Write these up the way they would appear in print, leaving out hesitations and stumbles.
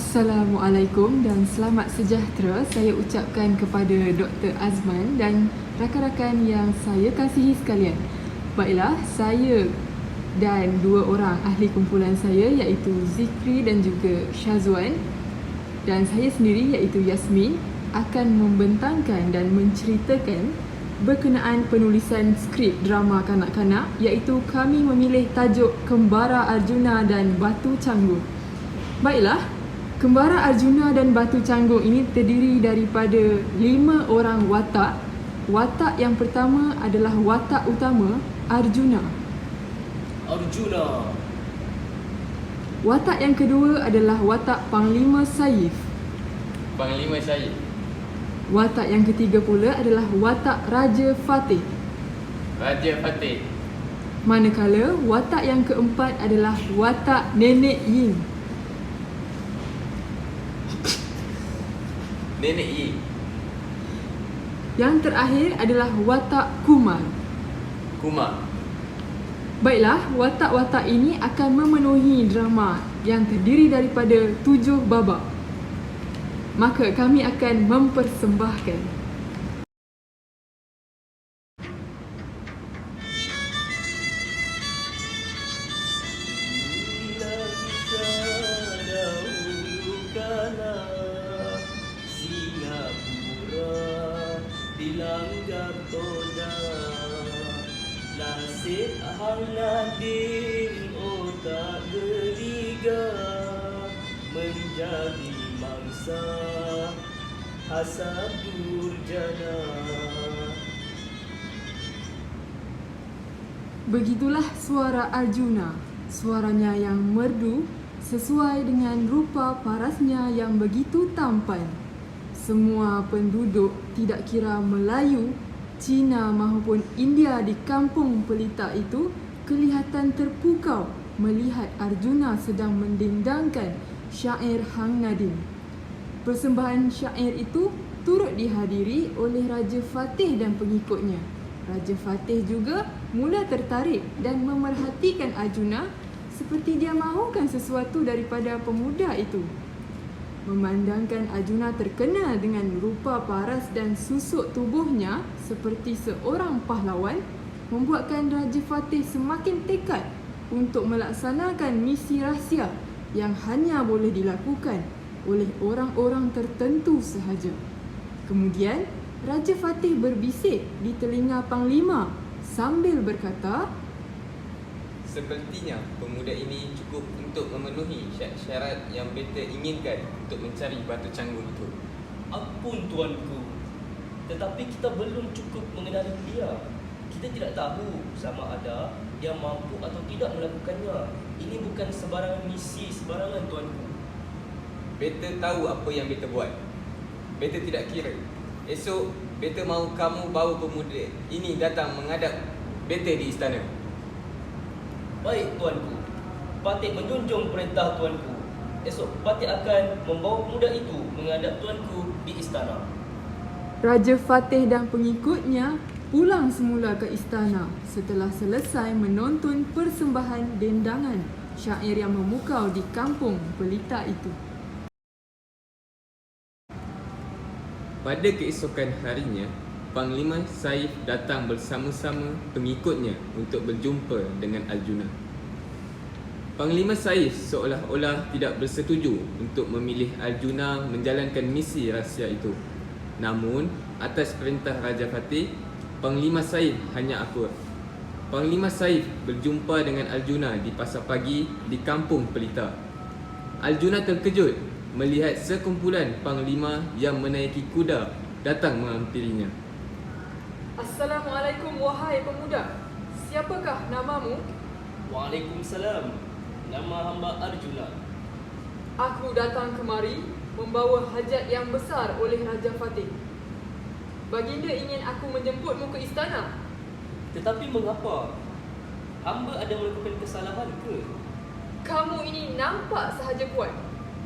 Assalamualaikum dan selamat sejahtera saya ucapkan kepada Dr. Azman dan rakan-rakan yang saya kasihi sekalian. Baiklah, saya dan dua orang ahli kumpulan saya iaitu Zikri dan juga Syazwan dan saya sendiri iaitu Yasmin akan membentangkan dan menceritakan berkenaan penulisan skrip drama kanak-kanak iaitu kami memilih tajuk Kembara Arjuna dan Batu Canggung. Baiklah, Kembara Arjuna dan Batu Canggung ini terdiri daripada 5 orang watak. Watak yang pertama adalah watak utama Arjuna. Watak yang kedua adalah watak Panglima Saif. Watak yang ketiga pula adalah watak Raja Fateh. Manakala watak yang keempat adalah watak Nenek Yin. Yang terakhir adalah watak Kumar. Baiklah, watak-watak ini akan memenuhi drama yang terdiri daripada 7 babak. Maka kami akan mempersembahkan dilanggar toda nasib hang Nadin otak geliga menjadi mangsa hasad durjana. Begitulah suara Arjuna. Suaranya yang merdu sesuai dengan rupa parasnya yang begitu tampan. Semua penduduk tidak kira Melayu, Cina maupun India di kampung pelita itu kelihatan terpukau melihat Arjuna sedang mendendangkan syair Hang Nadin. Persembahan syair itu turut dihadiri oleh Raja Fateh dan pengikutnya. Raja Fateh juga mula tertarik dan memerhatikan Arjuna seperti dia mahukan sesuatu daripada pemuda itu. Memandangkan Arjuna terkenal dengan rupa paras dan susuk tubuhnya seperti seorang pahlawan membuatkan Raja Fateh semakin tekad untuk melaksanakan misi rahsia yang hanya boleh dilakukan oleh orang-orang tertentu sahaja. Kemudian, Raja Fateh berbisik di telinga Panglima sambil berkata, "Sepertinya pemuda ini cukup untuk memenuhi syarat yang beta inginkan untuk mencari Batu Canggung itu." Ampun tuanku, tetapi kita belum cukup mengenali dia. Kita tidak tahu sama ada dia mampu atau tidak melakukannya. Ini bukan sebarangan misi sebarangan tuanku. Beta tahu apa yang beta buat. Beta tidak kira. Esok beta mahu kamu bawa pemuda ini datang menghadap beta di istana. Baik tuanku, Patih menjunjung perintah tuanku. Esok Patih akan membawa pemuda itu menghadap tuanku di istana. Raja Fateh dan pengikutnya pulang semula ke istana setelah selesai menonton persembahan dendangan syair yang memukau di kampung pelita itu. Pada keesokan harinya, Panglima Saif datang bersama-sama pengikutnya untuk berjumpa dengan Arjuna. Panglima Saif seolah-olah tidak bersetuju untuk memilih Arjuna menjalankan misi rahsia itu. Namun, atas perintah Raja Fateh, Panglima Saif hanya akur. Panglima Saif berjumpa dengan Arjuna di pasar pagi di kampung pelita. Arjuna terkejut melihat sekumpulan panglima yang menaiki kuda datang menghampirinya. Assalamualaikum wahai pemuda. Siapakah namamu? Waalaikumsalam. Nama hamba Arjuna. Aku datang kemari membawa hajat yang besar oleh Raja Fateh. Baginda ingin aku menjemputmu ke istana. Tetapi mengapa? Hamba ada melakukan kesalahan ke? Kamu ini nampak sahaja kuat,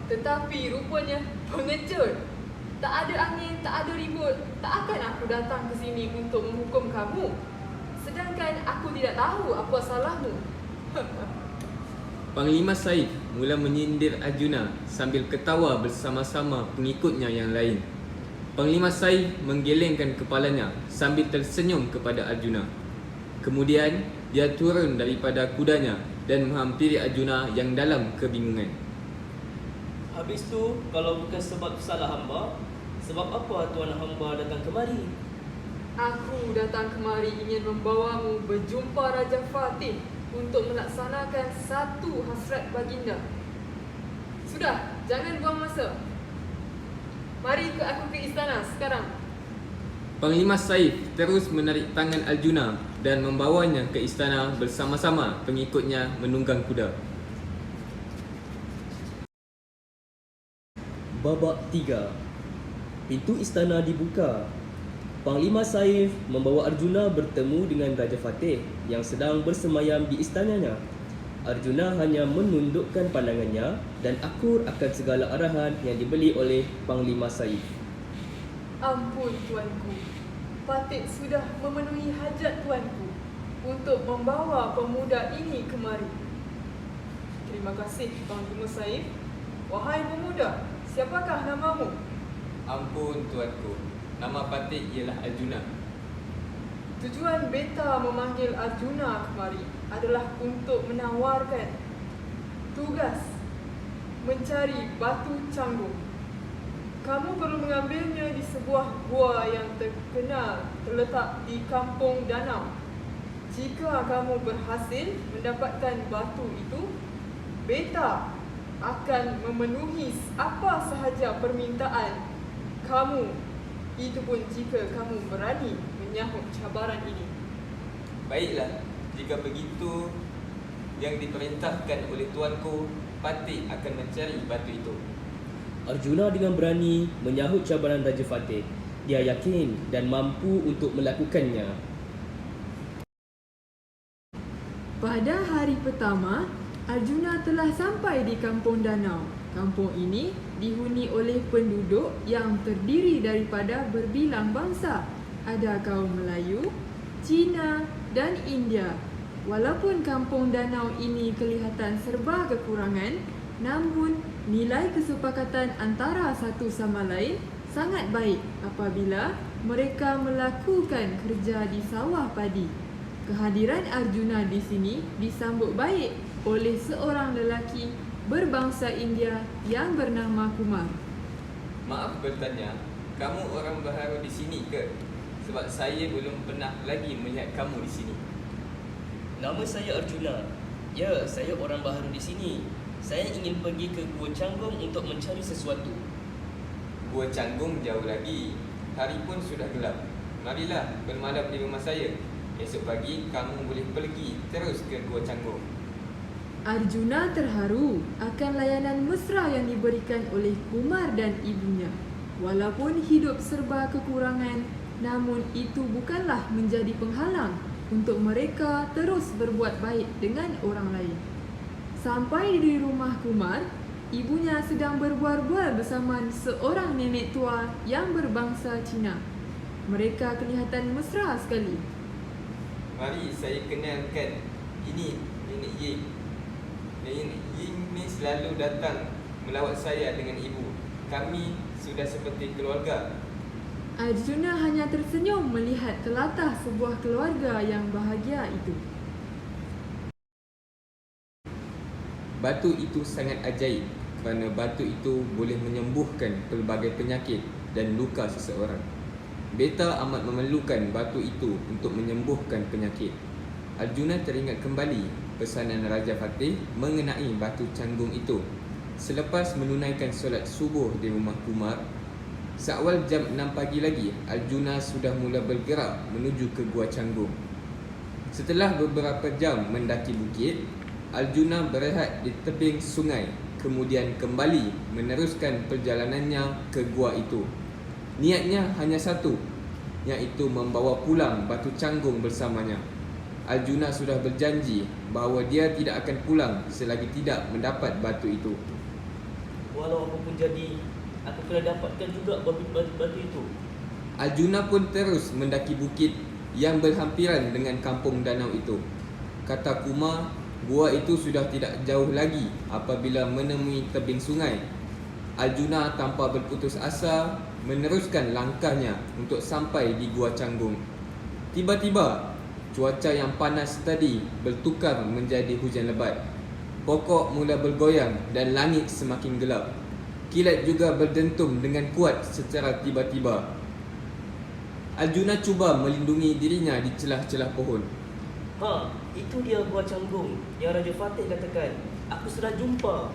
tetapi rupanya pengecut. Tak ada angin, tak ada ribut. Tak akan aku datang ke sini untuk menghukum kamu. Sedangkan aku tidak tahu apa salahmu. Panglima Saif mula menyindir Arjuna sambil ketawa bersama-sama pengikutnya yang lain. Panglima Saif menggelengkan kepalanya sambil tersenyum kepada Arjuna. Kemudian dia turun daripada kudanya dan menghampiri Arjuna yang dalam kebingungan. Habis tu, kalau bukan sebab salah hamba, sebab apa tuan hamba datang kemari? Aku datang kemari ingin membawamu berjumpa Raja Fatih untuk melaksanakan satu hasrat baginda. Sudah, jangan buang masa. Mari aku ke istana sekarang. Panglima Saif terus menarik tangan Arjuna dan membawanya ke istana bersama-sama pengikutnya menunggang kuda. Babak 3. Pintu istana dibuka. Panglima Saif membawa Arjuna bertemu dengan Raja Fatih yang sedang bersemayam di istananya. Arjuna hanya menundukkan pandangannya dan akur akan segala arahan yang diberi oleh Panglima Saif. Ampun tuanku, Fatih sudah memenuhi hajat tuanku untuk membawa pemuda ini kemari. Terima kasih Panglima Saif. Wahai pemuda, siapakah namamu? Ampun tuanku, nama Fatih ialah Arjuna. Tujuan beta memanggil Arjuna kemari adalah untuk menawarkan tugas mencari batu canggung. Kamu perlu mengambilnya di sebuah gua yang terkenal terletak di kampung danau. Jika kamu berhasil mendapatkan batu itu, beta akan memenuhi apa sahaja permintaan kamu. Itu pun jika kamu berani menyahut cabaran ini. Baiklah, jika begitu, yang diperintahkan oleh tuanku, Fatih akan mencari batu itu. Arjuna dengan berani menyahut cabaran Raja Fatih. Dia yakin dan mampu untuk melakukannya. Pada hari pertama, Arjuna telah sampai di kampung danau. Kampung ini dihuni oleh penduduk yang terdiri daripada berbilang bangsa. Ada kaum Melayu, Cina dan India. Walaupun kampung danau ini kelihatan serba kekurangan, namun nilai kesepakatan antara satu sama lain sangat baik apabila mereka melakukan kerja di sawah padi. Kehadiran Arjuna di sini disambut baik oleh seorang lelaki berbangsa India yang bernama Kumar. Maaf bertanya, kamu orang baharu di sini ke? Sebab saya belum pernah lagi melihat kamu di sini. Nama saya Arjuna. Ya, saya orang baharu di sini. Saya ingin pergi ke Gua Canggung untuk mencari sesuatu. Gua Canggung jauh lagi. Hari pun sudah gelap. Marilah bermalam di rumah saya. Esok pagi kamu boleh pergi terus ke Gua Canggung. Arjuna terharu akan layanan mesra yang diberikan oleh Kumar dan ibunya. Walaupun hidup serba kekurangan, namun itu bukanlah menjadi penghalang untuk mereka terus berbuat baik dengan orang lain. Sampai di rumah Kumar, ibunya sedang berbual-bual bersama seorang nenek tua yang berbangsa Cina. Mereka kelihatan mesra sekali. Mari saya kenalkan. Ini Nenek Ying. Nenek Ying ni selalu datang melawat saya dengan ibu. Kami sudah seperti keluarga. Arjuna hanya tersenyum melihat telatah sebuah keluarga yang bahagia itu. Batu itu sangat ajaib kerana batu itu boleh menyembuhkan pelbagai penyakit dan luka seseorang. Beta amat memerlukan batu itu untuk menyembuhkan penyakit. Arjuna teringat kembali pesanan Raja Fatih mengenai batu canggung itu. Selepas menunaikan solat subuh di rumah Kumar, seawal jam 6 pagi lagi, Arjuna sudah mula bergerak menuju ke Gua Canggung. Setelah beberapa jam mendaki bukit, Arjuna berehat di tebing sungai, kemudian kembali meneruskan perjalanannya ke gua itu. Niatnya hanya satu, iaitu membawa pulang batu canggung bersamanya. Arjuna sudah berjanji bahawa dia tidak akan pulang selagi tidak mendapat batu itu. Walau apapun jadi, aku kena dapatkan juga batu itu. Arjuna pun terus mendaki bukit yang berhampiran dengan kampung danau itu. Kata Kumar, gua itu sudah tidak jauh lagi apabila menemui tebing sungai. Arjuna tanpa berputus asa meneruskan langkahnya untuk sampai di Gua Canggung. Tiba-tiba, cuaca yang panas tadi bertukar menjadi hujan lebat. Pokok mula bergoyang dan langit semakin gelap. Kilat juga berdentum dengan kuat secara tiba-tiba. Arjuna cuba melindungi dirinya di celah-celah pohon. Itu dia Gua Canggung yang Raja Fatih katakan. Aku sudah jumpa.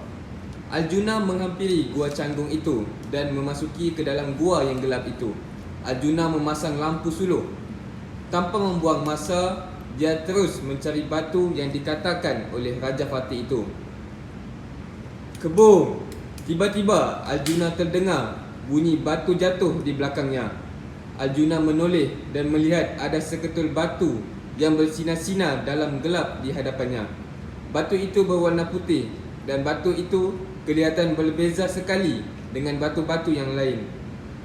Arjuna menghampiri Gua Canggung itu dan memasuki ke dalam gua yang gelap itu. Arjuna memasang lampu suluh. Tanpa membuang masa, dia terus mencari batu yang dikatakan oleh Raja Fatih itu. Kebum! Tiba-tiba Arjuna terdengar bunyi batu jatuh di belakangnya. Arjuna menoleh dan melihat ada seketul batu yang bersinar-sinar dalam gelap di hadapannya. Batu itu berwarna putih dan batu itu kelihatan berbeza sekali dengan batu-batu yang lain.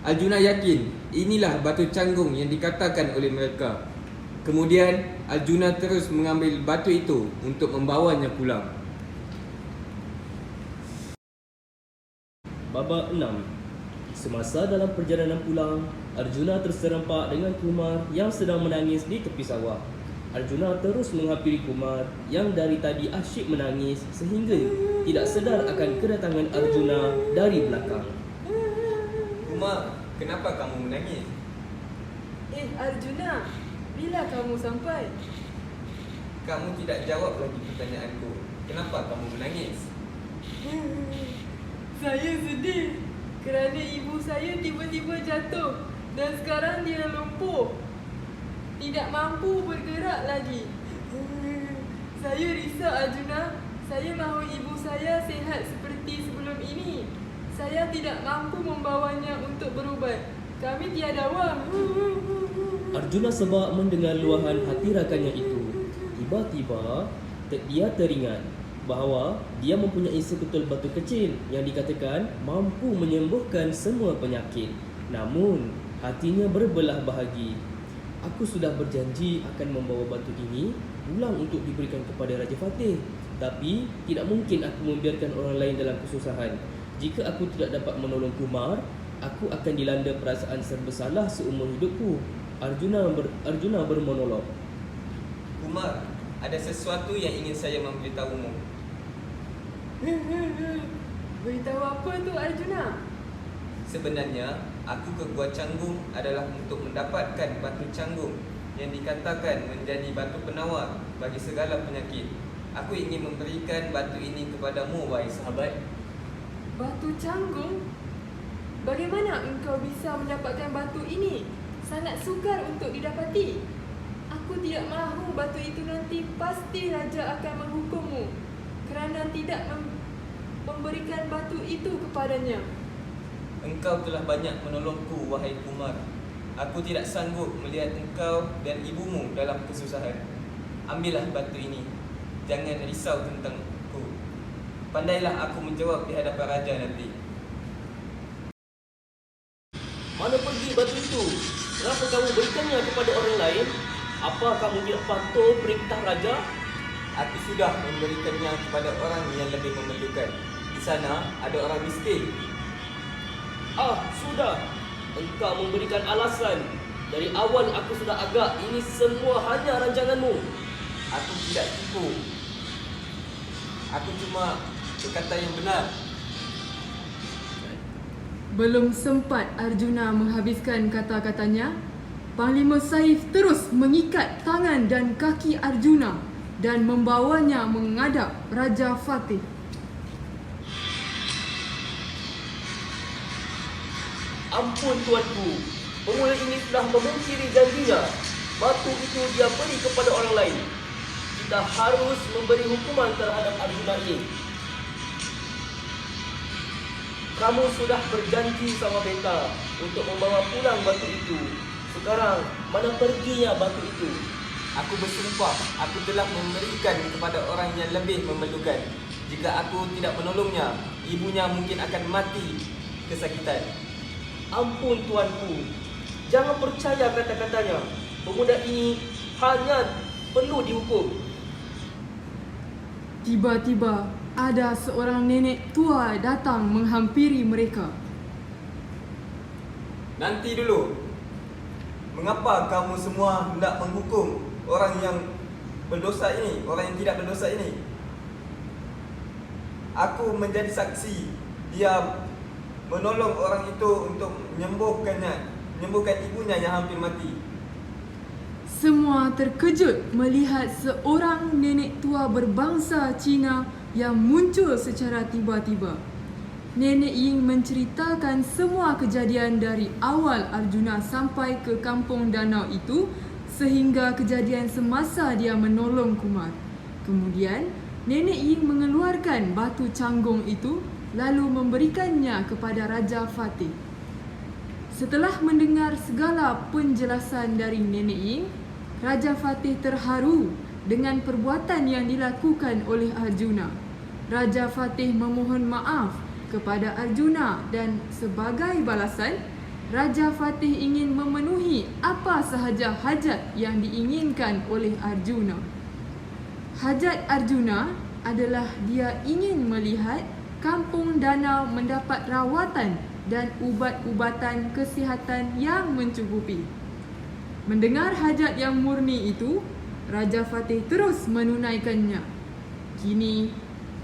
Arjuna yakin inilah batu canggung yang dikatakan oleh mereka. Kemudian Arjuna terus mengambil batu itu untuk membawanya pulang. Babak 6. Semasa dalam perjalanan pulang, Arjuna terserempak dengan Kumar yang sedang menangis di tepi sawah. Arjuna terus menghampiri Kumar yang dari tadi asyik menangis sehingga tidak sedar akan kedatangan Arjuna dari belakang. Kumar, kenapa kamu menangis? Arjuna, bila kamu sampai? Kamu tidak jawab lagi pertanyaanku. Kenapa kamu menangis? Saya sedih kerana ibu saya tiba-tiba jatuh dan sekarang dia lumpuh. Tidak mampu bergerak lagi. Saya risau Arjuna. Saya mahu ibu saya sihat seperti sebelum ini. Saya tidak mampu membawanya untuk berubat. Kami tiada wang. Arjuna sebab mendengar luahan hati rakannya itu. Tiba-tiba dia teringat bahawa dia mempunyai seketul batu kecil yang dikatakan mampu menyembuhkan semua penyakit. Namun hatinya berbelah bahagi. Aku sudah berjanji akan membawa batu ini pulang untuk diberikan kepada Raja Fatih. Tapi tidak mungkin aku membiarkan orang lain dalam kesusahan. Jika aku tidak dapat menolong Kumar, aku akan dilanda perasaan serba salah seumur hidupku. Arjuna bermonolog. Kumar, ada sesuatu yang ingin saya memberitahumu. Beritahu apa tu Arjuna? Sebenarnya, aku ke Gua Canggung adalah untuk mendapatkan batu canggung yang dikatakan menjadi batu penawar bagi segala penyakit. Aku ingin memberikan batu ini kepadamu, wahai sahabat. Batu canggung? Bagaimana engkau bisa mendapatkan batu ini? Sangat sukar untuk didapati. Aku tidak mahu batu itu nanti pasti Raja akan menghukummu kerana tidak memberikan batu itu kepadanya. Engkau telah banyak menolongku, wahai Kumar. Aku tidak sanggup melihat engkau dan ibumu dalam kesusahan. Ambillah batu ini. Jangan risau tentangku. Pandailah aku menjawab di hadapan Raja nanti. Mana pergi batu itu? Kenapa kamu berikannya kepada orang lain? Apa kamu tidak patuh perintah Raja? Aku sudah memberikannya kepada orang yang lebih memerlukan. Di sana ada orang miskin. Sudah. Engkau memberikan alasan. Dari awal aku sudah agak ini semua hanya rancanganmu. Aku tidak tipu. Aku cuma berkata yang benar. Belum sempat Arjuna menghabiskan kata-katanya, Panglima Saif terus mengikat tangan dan kaki Arjuna dan membawanya menghadap Raja Fatih. Ampun tuanku, pemuda ini telah memungkiri janjinya. Batu itu dia beri kepada orang lain. Kita harus memberi hukuman terhadap Arjuna ini. Kamu sudah berjanji sama beta untuk membawa pulang batu itu. Sekarang, mana perginya batu itu? Aku bersumpah, aku telah memberikan kepada orang yang lebih memerlukan. Jika aku tidak menolongnya, ibunya mungkin akan mati kesakitan. Ampun tuanku, jangan percaya kata-katanya. Pemuda ini hanya perlu dihukum. Tiba-tiba ada seorang nenek tua datang menghampiri mereka. Nanti dulu. Mengapa kamu semua hendak menghukum orang yang berdosa ini, orang yang tidak berdosa ini? Aku menjadi saksi. Dia menolong orang itu untuk menyembuhkan ibunya yang hampir mati. Semua terkejut melihat seorang nenek tua berbangsa Cina yang muncul secara tiba-tiba. Nenek Ying menceritakan semua kejadian dari awal Arjuna sampai ke kampung danau itu sehingga kejadian semasa dia menolong Kumar. Kemudian, Nenek Ying mengeluarkan batu canggung itu lalu memberikannya kepada Raja Fateh. Setelah mendengar segala penjelasan dari Nenek Ying, Raja Fateh terharu dengan perbuatan yang dilakukan oleh Arjuna. Raja Fateh memohon maaf kepada Arjuna dan sebagai balasan, Raja Fateh ingin memenuhi apa sahaja hajat yang diinginkan oleh Arjuna. Hajat Arjuna adalah dia ingin melihat kampung danau mendapat rawatan dan ubat-ubatan kesihatan yang mencukupi. Mendengar hajat yang murni itu, Raja Fateh terus menunaikannya. Kini,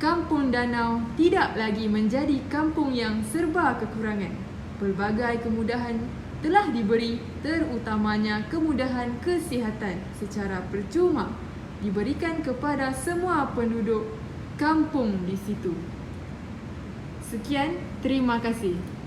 kampung danau tidak lagi menjadi kampung yang serba kekurangan. Pelbagai kemudahan telah diberi, terutamanya kemudahan kesihatan secara percuma diberikan kepada semua penduduk kampung di situ. Sekian, terima kasih.